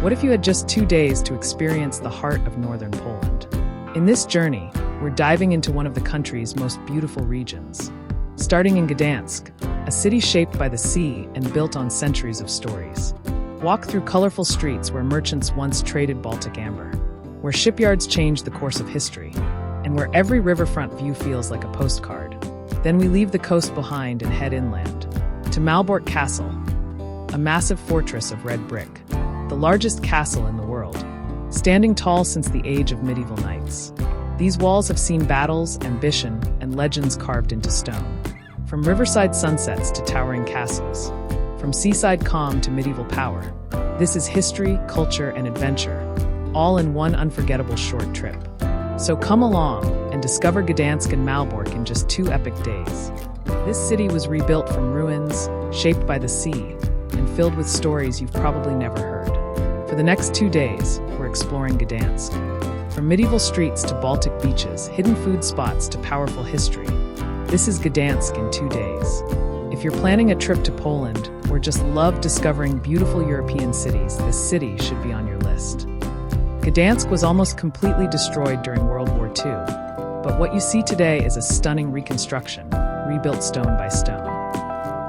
What if you had just 2 days to experience the heart of northern Poland? In this journey, we're diving into one of the country's most beautiful regions. Starting in Gdansk, a city shaped by the sea and built on centuries of stories. Walk through colorful streets where merchants once traded Baltic amber, where shipyards changed the course of history, and where every riverfront view feels like a postcard. Then we leave the coast behind and head inland, to Malbork Castle, a massive fortress of red brick, the largest castle in the world, standing tall since the age of medieval knights. These walls have seen battles, ambition, and legends carved into stone. From riverside sunsets to towering castles, from seaside calm to medieval power, this is history, culture, and adventure, all in one unforgettable short trip. So come along and discover Gdansk and Malbork in just 2 epic days. This city was rebuilt from ruins, shaped by the sea, and filled with stories you've probably never heard. For the next 2 days, we're exploring Gdansk. From medieval streets to Baltic beaches, hidden food spots to powerful history, this is Gdansk in 2 days. If you're planning a trip to Poland or just love discovering beautiful European cities, this city should be on your list. Gdansk was almost completely destroyed during World War II, but what you see today is a stunning reconstruction, rebuilt stone by stone.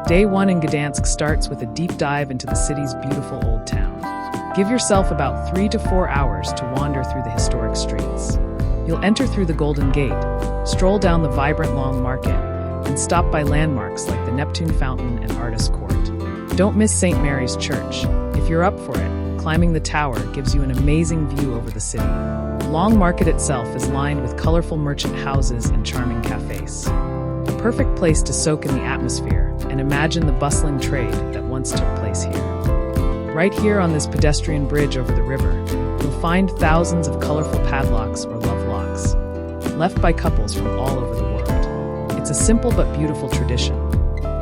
Day 1 in Gdansk starts with a deep dive into the city's beautiful old town. Give yourself about 3 to 4 hours to wander through the historic streets. You'll enter through the Golden Gate, stroll down the vibrant Long Market, and stop by landmarks like the Neptune Fountain and Artist Court. Don't miss St. Mary's Church. If you're up for it, climbing the tower gives you an amazing view over the city. Long Market itself is lined with colorful merchant houses and charming cafés. A perfect place to soak in the atmosphere and imagine the bustling trade that once took place here. Right here on this pedestrian bridge over the river, you'll find thousands of colorful padlocks or love locks, left by couples from all over the world. It's a simple but beautiful tradition.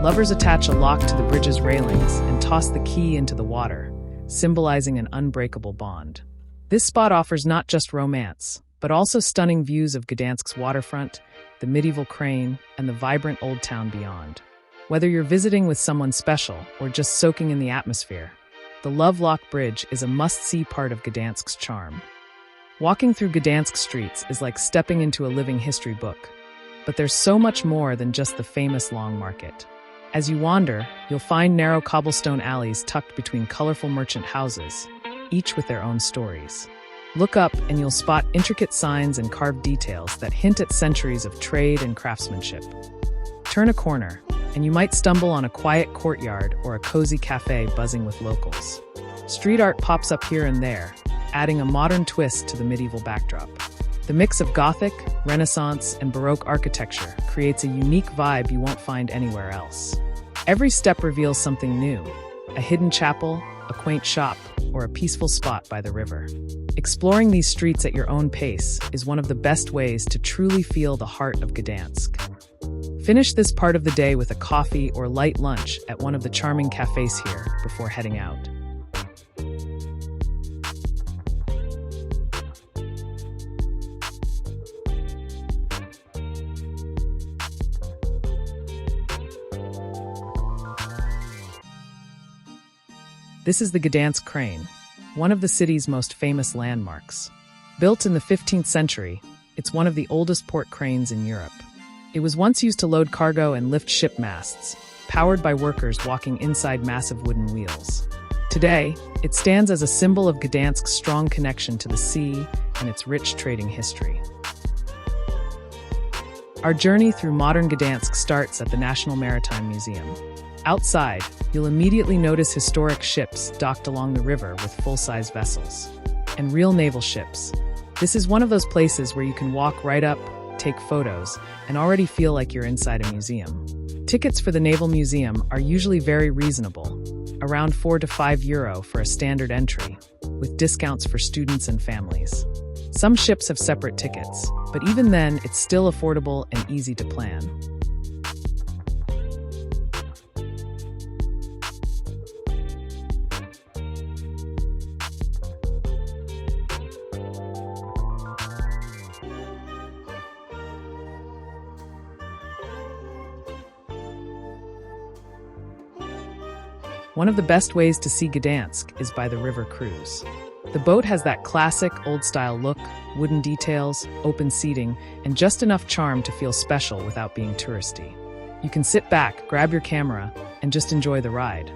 Lovers attach a lock to the bridge's railings and toss the key into the water, symbolizing an unbreakable bond. This spot offers not just romance, but also stunning views of Gdansk's waterfront, the medieval crane, and the vibrant old town beyond. Whether you're visiting with someone special or just soaking in the atmosphere, the Love Lock Bridge is a must-see part of Gdansk's charm. Walking through Gdansk streets is like stepping into a living history book, but there's so much more than just the famous Long Market. As you wander, you'll find narrow cobblestone alleys tucked between colorful merchant houses, each with their own stories. Look up and you'll spot intricate signs and carved details that hint at centuries of trade and craftsmanship. Turn a corner, and you might stumble on a quiet courtyard or a cozy cafe buzzing with locals. Street art pops up here and there, adding a modern twist to the medieval backdrop. The mix of Gothic, Renaissance, and Baroque architecture creates a unique vibe you won't find anywhere else. Every step reveals something new: a hidden chapel, a quaint shop, or a peaceful spot by the river. Exploring these streets at your own pace is one of the best ways to truly feel the heart of Gdansk. Finish this part of the day with a coffee or light lunch at one of the charming cafes here before heading out. This is the Gdansk crane, one of the city's most famous landmarks. Built in the 15th century, it's one of the oldest port cranes in Europe. It was once used to load cargo and lift ship masts, powered by workers walking inside massive wooden wheels. Today, it stands as a symbol of Gdansk's strong connection to the sea and its rich trading history. Our journey through modern Gdansk starts at the National Maritime Museum. Outside, you'll immediately notice historic ships docked along the river with full-size vessels, and real naval ships. This is one of those places where you can walk right up, take photos, and already feel like you're inside a museum. Tickets for the Naval Museum are usually very reasonable, around €4 to €5 for a standard entry, with discounts for students and families. Some ships have separate tickets, but even then, it's still affordable and easy to plan. One of the best ways to see Gdansk is by the river cruise. The boat has that classic, old-style look, wooden details, open seating, and just enough charm to feel special without being touristy. You can sit back, grab your camera, and just enjoy the ride.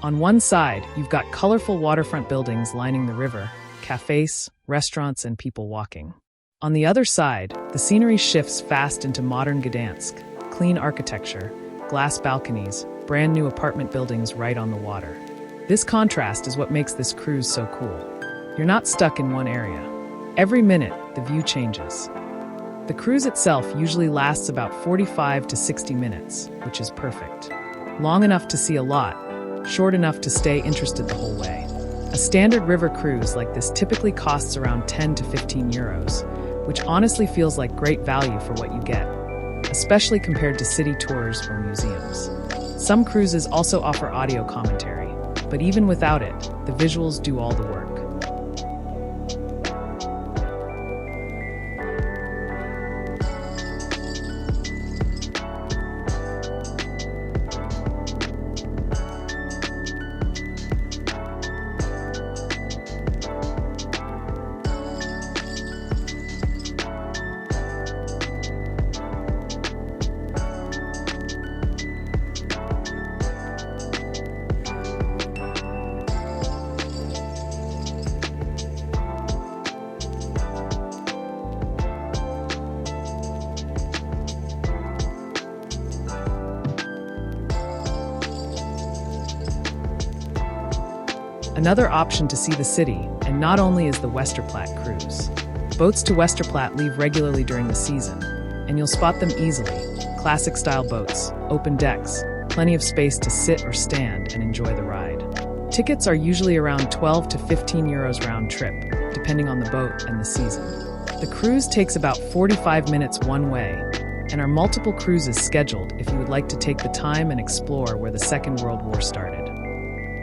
On one side, you've got colorful waterfront buildings lining the river, cafés, restaurants, and people walking. On the other side, the scenery shifts fast into modern Gdansk, clean architecture, glass balconies, brand new apartment buildings right on the water. This contrast is what makes this cruise so cool. You're not stuck in one area. Every minute, the view changes. The cruise itself usually lasts about 45 to 60 minutes, which is perfect. Long enough to see a lot, short enough to stay interested the whole way. A standard river cruise like this typically costs around 10 to 15 euros, which honestly feels like great value for what you get, especially compared to city tours or museums. Some cruises also offer audio commentary, but even without it, the visuals do all the work. Another option to see the city, and not only is the Westerplatte cruise. Boats to Westerplatte leave regularly during the season, and you'll spot them easily. Classic-style boats, open decks, plenty of space to sit or stand and enjoy the ride. Tickets are usually around 12 to 15 euros round trip, depending on the boat and the season. The cruise takes about 45 minutes one way, and are multiple cruises scheduled if you would like to take the time and explore where the Second World War started.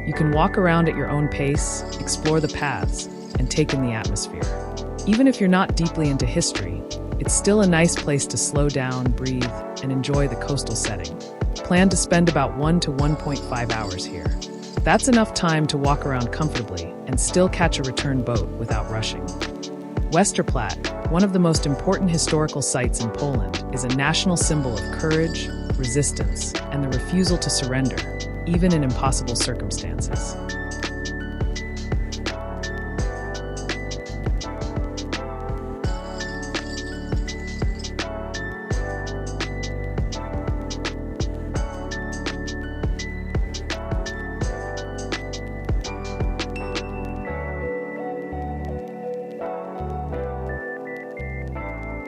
You can walk around at your own pace, explore the paths, and take in the atmosphere. Even if you're not deeply into history, it's still a nice place to slow down, breathe, and enjoy the coastal setting. Plan to spend about 1 to 1.5 hours here. That's enough time to walk around comfortably and still catch a return boat without rushing. Westerplatte, one of the most important historical sites in Poland, is a national symbol of courage, resistance, and the refusal to surrender, even in impossible circumstances.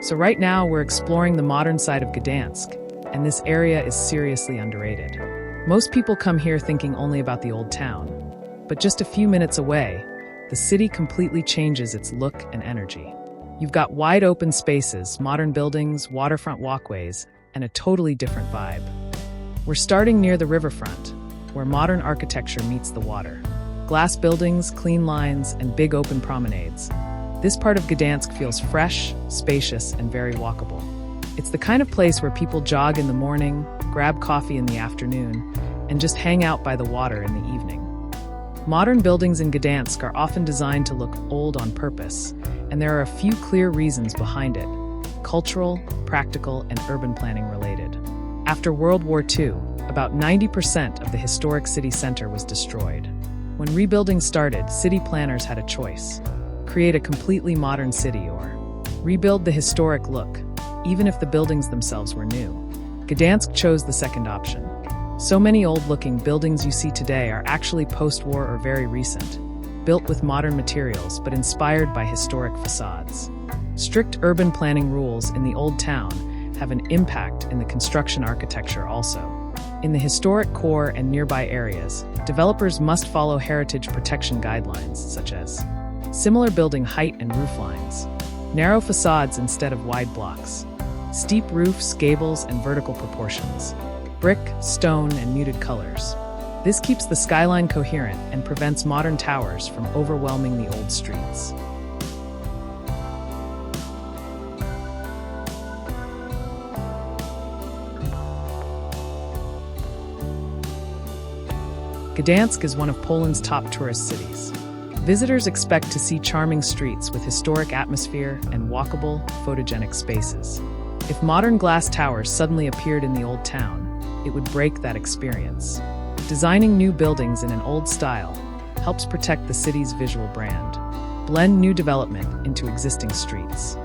So right now we're exploring the modern side of Gdansk, and this area is seriously underrated. Most people come here thinking only about the old town, but just a few minutes away, the city completely changes its look and energy. You've got wide open spaces, modern buildings, waterfront walkways, and a totally different vibe. We're starting near the riverfront, where modern architecture meets the water. Glass buildings, clean lines, and big open promenades. This part of Gdansk feels fresh, spacious, and very walkable. It's the kind of place where people jog in the morning, grab coffee in the afternoon, and just hang out by the water in the evening. Modern buildings in Gdansk are often designed to look old on purpose, and there are a few clear reasons behind it: cultural, practical, and urban planning related. After World War II, about 90% of the historic city center was destroyed. When rebuilding started, city planners had a choice: create a completely modern city or rebuild the historic look, even if the buildings themselves were new. Gdansk chose the second option. So many old-looking buildings you see today are actually post-war or very recent, built with modern materials but inspired by historic facades. Strict urban planning rules in the old town have an impact in the construction architecture also. In the historic core and nearby areas, developers must follow heritage protection guidelines such as similar building height and roof lines, narrow facades instead of wide blocks, steep roofs, gables, and vertical proportions, brick, stone, and muted colors. This keeps the skyline coherent and prevents modern towers from overwhelming the old streets. Gdansk is one of Poland's top tourist cities. Visitors expect to see charming streets with historic atmosphere and walkable, photogenic spaces. If modern glass towers suddenly appeared in the old town, it would break that experience. Designing new buildings in an old style helps protect the city's visual brand. Blend new development into existing streets.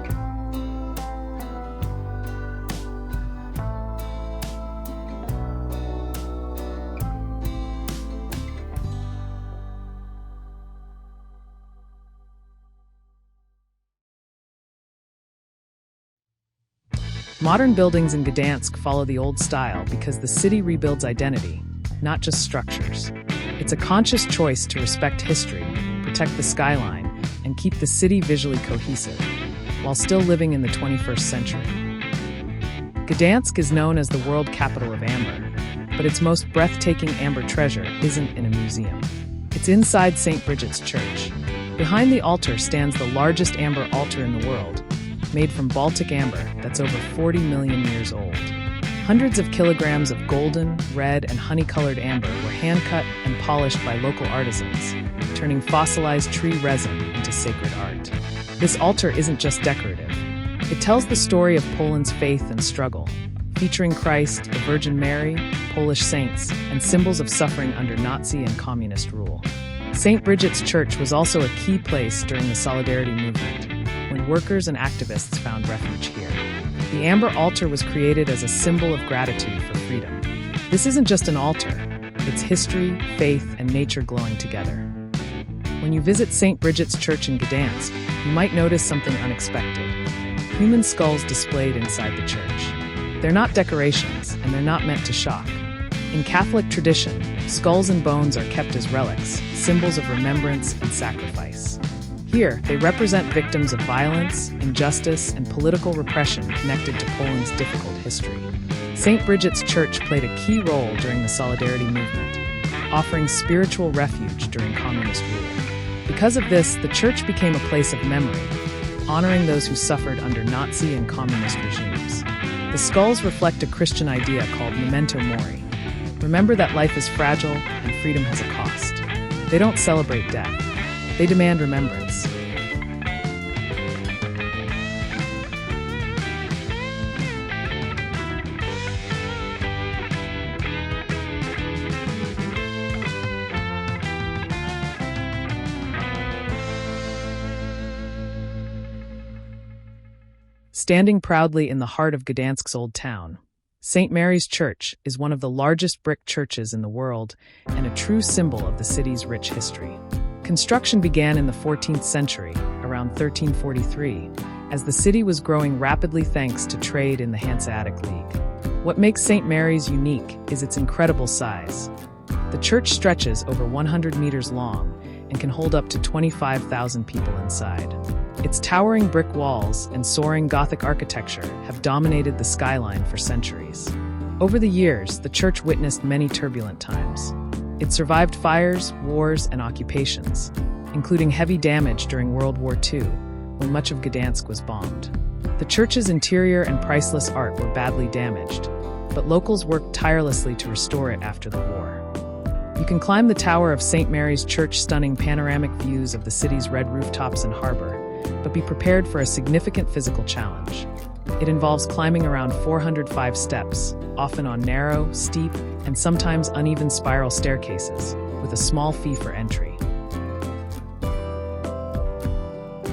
Modern buildings in Gdansk follow the old style because the city rebuilds identity, not just structures. It's a conscious choice to respect history, protect the skyline, and keep the city visually cohesive, while still living in the 21st century. Gdansk is known as the world capital of amber, but its most breathtaking amber treasure isn't in a museum. It's inside St. Bridget's church. Behind the altar stands the largest amber altar in the world, made from Baltic amber that's over 40 million years old. Hundreds of kilograms of golden, red, and honey-colored amber were hand-cut and polished by local artisans, turning fossilized tree resin into sacred art. This altar isn't just decorative. It tells the story of Poland's faith and struggle, featuring Christ, the Virgin Mary, Polish saints, and symbols of suffering under Nazi and communist rule. St. Bridget's Church was also a key place during the Solidarity movement, when workers and activists found refuge here. The amber altar was created as a symbol of gratitude for freedom. This isn't just an altar, it's history, faith, and nature glowing together. When you visit St. Bridget's Church in Gdansk, you might notice something unexpected. Human skulls displayed inside the church. They're not decorations, and they're not meant to shock. In Catholic tradition, skulls and bones are kept as relics, symbols of remembrance and sacrifice. Here, they represent victims of violence, injustice, and political repression connected to Poland's difficult history. St. Bridget's Church played a key role during the Solidarity movement, offering spiritual refuge during communist rule. Because of this, the church became a place of memory, honoring those who suffered under Nazi and communist regimes. The skulls reflect a Christian idea called memento mori. Remember that life is fragile and freedom has a cost. They don't celebrate death. They demand remembrance. Standing proudly in the heart of Gdansk's old town, St. Mary's Church is one of the largest brick churches in the world and a true symbol of the city's rich history. Construction began in the 14th century, around 1343, as the city was growing rapidly thanks to trade in the Hanseatic League. What makes St. Mary's unique is its incredible size. The church stretches over 100 meters long and can hold up to 25,000 people inside. Its towering brick walls and soaring Gothic architecture have dominated the skyline for centuries. Over the years, the church witnessed many turbulent times. It survived fires, wars, and occupations, including heavy damage during World War II, when much of Gdansk was bombed. The church's interior and priceless art were badly damaged, but locals worked tirelessly to restore it after the war. You can climb the tower of St. Mary's Church, stunning panoramic views of the city's red rooftops and harbor, but be prepared for a significant physical challenge. It involves climbing around 405 steps, often on narrow, steep, and sometimes uneven spiral staircases, with a small fee for entry.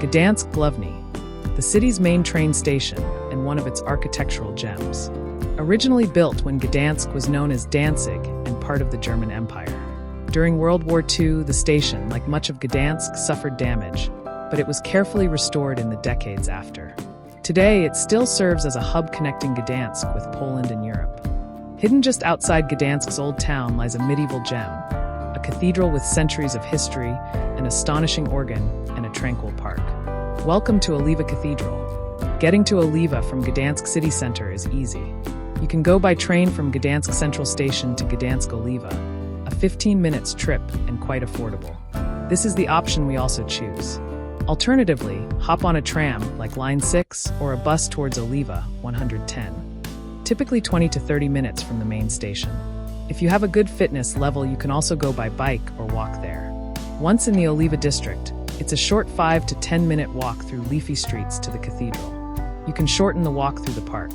Gdansk Główny, the city's main train station and one of its architectural gems. Originally built when Gdansk was known as Danzig and part of the German Empire. During World War II, the station, like much of Gdansk, suffered damage, but it was carefully restored in the decades after. Today, it still serves as a hub connecting Gdansk with Poland and Europe. Hidden just outside Gdansk's old town lies a medieval gem, a cathedral with centuries of history, an astonishing organ, and a tranquil park. Welcome to Oliwa Cathedral. Getting to Oliwa from Gdansk city center is easy. You can go by train from Gdansk Central Station to Gdansk Oliwa, a 15 minutes trip and quite affordable. This is the option we also choose. Alternatively, hop on a tram like Line 6 or a bus towards Oliwa 110, typically 20 to 30 minutes from the main station. If you have a good fitness level, you can also go by bike or walk there. Once in the Oliwa district, it's a short 5 to 10 minute walk through leafy streets to the cathedral. You can shorten the walk through the park.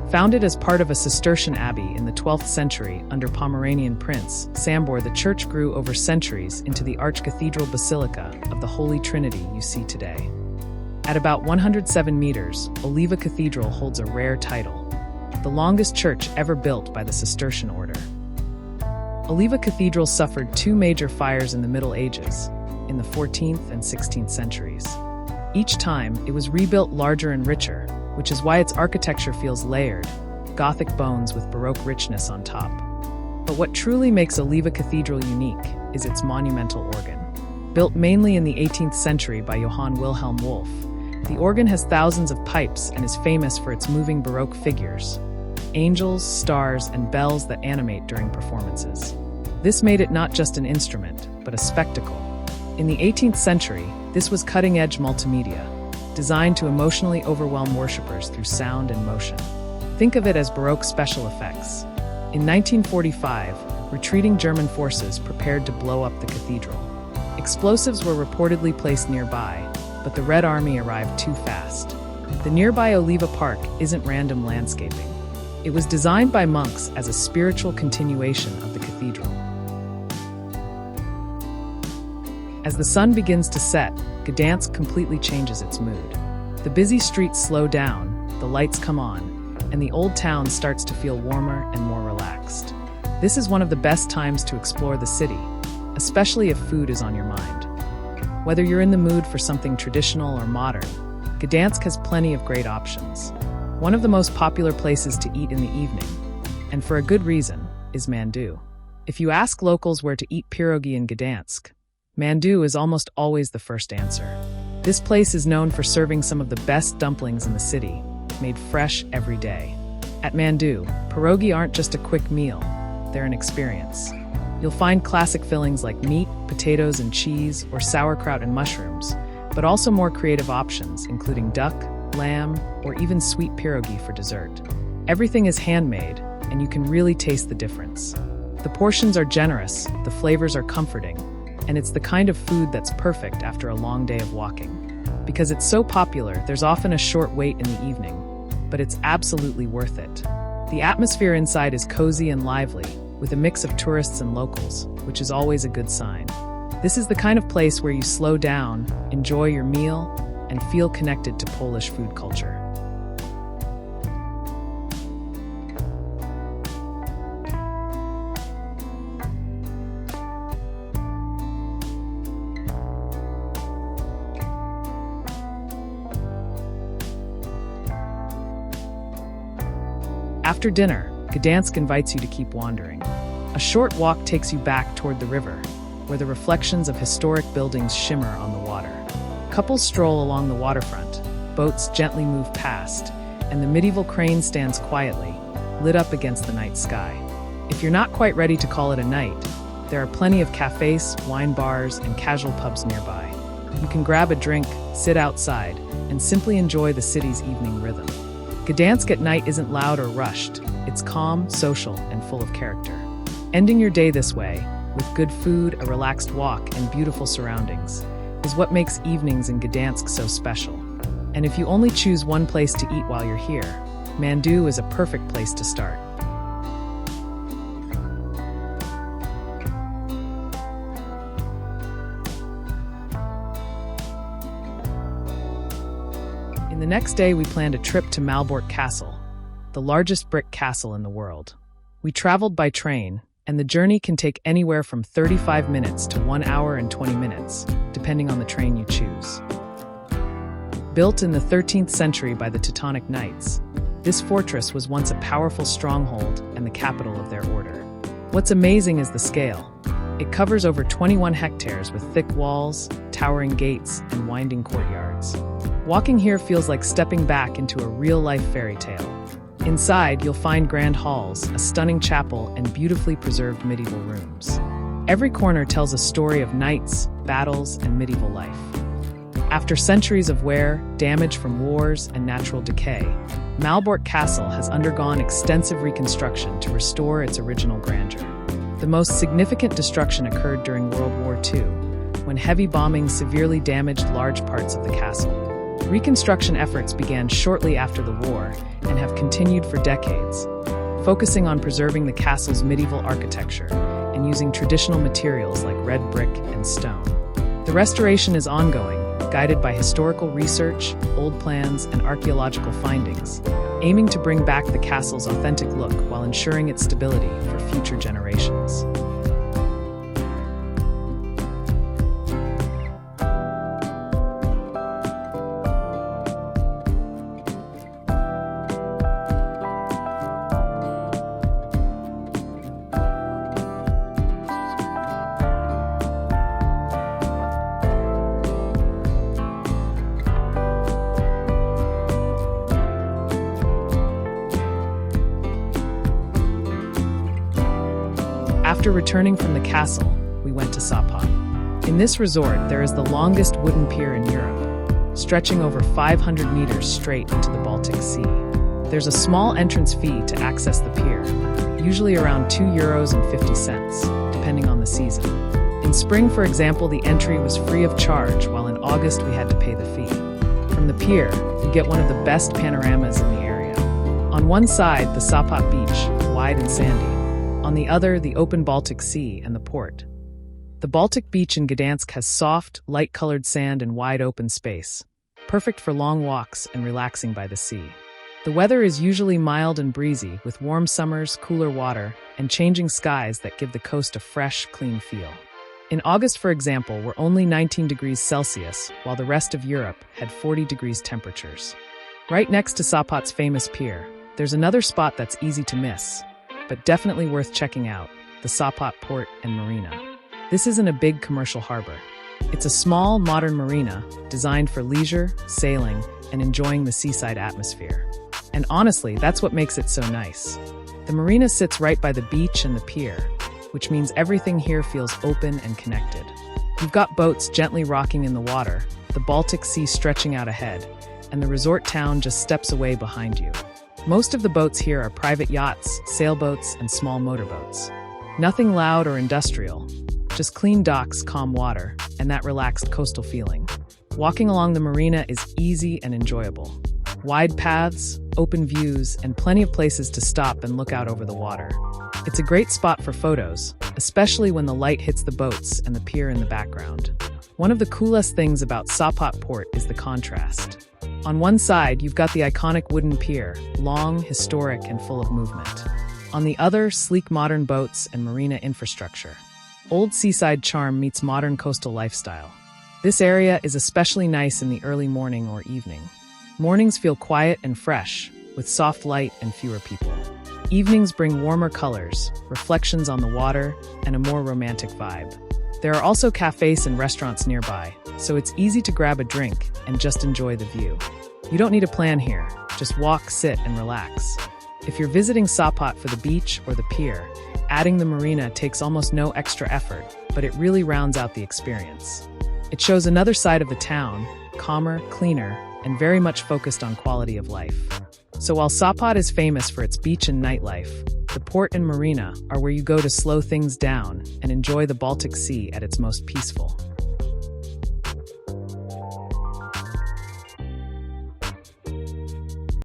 Founded as part of a Cistercian abbey in the 12th century under Pomeranian Prince Sambor, the church grew over centuries into the Archcathedral Basilica of the Holy Trinity you see today. At about 107 meters, Oliwa Cathedral holds a rare title, the longest church ever built by the Cistercian order. Oliwa Cathedral suffered 2 major fires in the Middle Ages, in the 14th and 16th centuries. Each time, it was rebuilt larger and richer, which is why its architecture feels layered, Gothic bones with Baroque richness on top. But what truly makes Oliwa Cathedral unique is its monumental organ. Built mainly in the 18th century by Johann Wilhelm Wolff, the organ has thousands of pipes and is famous for its moving Baroque figures, angels, stars, and bells that animate during performances. This made it not just an instrument, but a spectacle. In the 18th century, this was cutting-edge multimedia, designed to emotionally overwhelm worshippers through sound and motion. Think of it as Baroque special effects. In 1945, retreating German forces prepared to blow up the cathedral. Explosives were reportedly placed nearby, but the Red Army arrived too fast. The nearby Oliwa Park isn't random landscaping. It was designed by monks as a spiritual continuation of the cathedral. As the sun begins to set, Gdansk completely changes its mood. The busy streets slow down, the lights come on, and the old town starts to feel warmer and more relaxed. This is one of the best times to explore the city, especially if food is on your mind. Whether you're in the mood for something traditional or modern, Gdansk has plenty of great options. One of the most popular places to eat in the evening, and for a good reason, is Mandu. If you ask locals where to eat pierogi in Gdansk, Mandu is almost always the first answer. This place is known for serving some of the best dumplings in the city, made fresh every day. At Mandu, pierogi aren't just a quick meal, they're an experience. You'll find classic fillings like meat, potatoes and cheese, or sauerkraut and mushrooms, but also more creative options, including duck, lamb, or even sweet pierogi for dessert. Everything is handmade, and you can really taste the difference. The portions are generous, the flavors are comforting, and it's the kind of food that's perfect after a long day of walking. Because it's so popular, there's often a short wait in the evening, but it's absolutely worth it. The atmosphere inside is cozy and lively, with a mix of tourists and locals, which is always a good sign. This is the kind of place where you slow down, enjoy your meal, and feel connected to Polish food culture. After dinner, Gdansk invites you to keep wandering. A short walk takes you back toward the river, where the reflections of historic buildings shimmer on the water. Couples stroll along the waterfront, boats gently move past, and the medieval crane stands quietly, lit up against the night sky. If you're not quite ready to call it a night, there are plenty of cafés, wine bars, and casual pubs nearby. You can grab a drink, sit outside, and simply enjoy the city's evening rhythm. Gdansk at night isn't loud or rushed. It's calm, social, and full of character. Ending your day this way, with good food, a relaxed walk, and beautiful surroundings, is what makes evenings in Gdansk so special. And if you only choose one place to eat while you're here, Mandu is a perfect place to start. The next day, we planned a trip to Malbork Castle, the largest brick castle in the world. We traveled by train, and the journey can take anywhere from 35 minutes to 1 hour and 20 minutes, depending on the train you choose. Built in the 13th century by the Teutonic Knights, this fortress was once a powerful stronghold and the capital of their order. What's amazing is the scale. It covers over 21 hectares with thick walls, towering gates, and winding courtyards. Walking here feels like stepping back into a real-life fairy tale. Inside, you'll find grand halls, a stunning chapel, and beautifully preserved medieval rooms. Every corner tells a story of knights, battles, and medieval life. After centuries of wear, damage from wars, and natural decay, Malbork Castle has undergone extensive reconstruction to restore its original grandeur. The most significant destruction occurred during World War II, when heavy bombing severely damaged large parts of the castle. Reconstruction efforts began shortly after the war and have continued for decades, focusing on preserving the castle's medieval architecture and using traditional materials like red brick and stone. The restoration is ongoing, guided by historical research, old plans, and archaeological findings, aiming to bring back the castle's authentic look while ensuring its stability for future generations. After returning from the castle, we went to Sopot. In this resort, there is the longest wooden pier in Europe, stretching over 500 meters straight into the Baltic Sea. There's a small entrance fee to access the pier, usually around €2.50, depending on the season. In spring, for example, the entry was free of charge, while in August we had to pay the fee. From the pier, you get one of the best panoramas in the area. On one side, the Sopot beach, wide and sandy. On the other, the open Baltic Sea and the port. The Baltic beach in Gdansk has soft, light-colored sand and wide open space, perfect for long walks and relaxing by the sea. The weather is usually mild and breezy, with warm summers, cooler water, and changing skies that give the coast a fresh, clean feel. In August, for example, we're only 19 degrees Celsius, while the rest of Europe had 40 degrees temperatures. Right next to Sopot's famous pier, there's another spot that's easy to miss, but definitely worth checking out, the Sopot port and marina. This isn't a big commercial harbor. It's a small, modern marina designed for leisure, sailing, and enjoying the seaside atmosphere. And honestly, that's what makes it so nice. The marina sits right by the beach and the pier, which means everything here feels open and connected. You've got boats gently rocking in the water, the Baltic Sea stretching out ahead, and the resort town just steps away behind you. Most of the boats here are private yachts, sailboats, and small motorboats. Nothing loud or industrial, just clean docks, calm water, and that relaxed coastal feeling. Walking along the marina is easy and enjoyable. Wide paths, open views, and plenty of places to stop and look out over the water. It's a great spot for photos, especially when the light hits the boats and the pier in the background. One of the coolest things about Sopot Port is the contrast. On one side, you've got the iconic wooden pier, long, historic, and full of movement. On the other, sleek modern boats and marina infrastructure. Old seaside charm meets modern coastal lifestyle. This area is especially nice in the early morning or evening. Mornings feel quiet and fresh, with soft light and fewer people. Evenings bring warmer colors, reflections on the water, and a more romantic vibe. There are also cafés and restaurants nearby, so it's easy to grab a drink and just enjoy the view. You don't need a plan here, just walk, sit, and relax. If you're visiting Sopot for the beach or the pier, adding the marina takes almost no extra effort, but it really rounds out the experience. It shows another side of the town, calmer, cleaner, and very much focused on quality of life. So while Sopot is famous for its beach and nightlife, the port and marina are where you go to slow things down and enjoy the Baltic Sea at its most peaceful.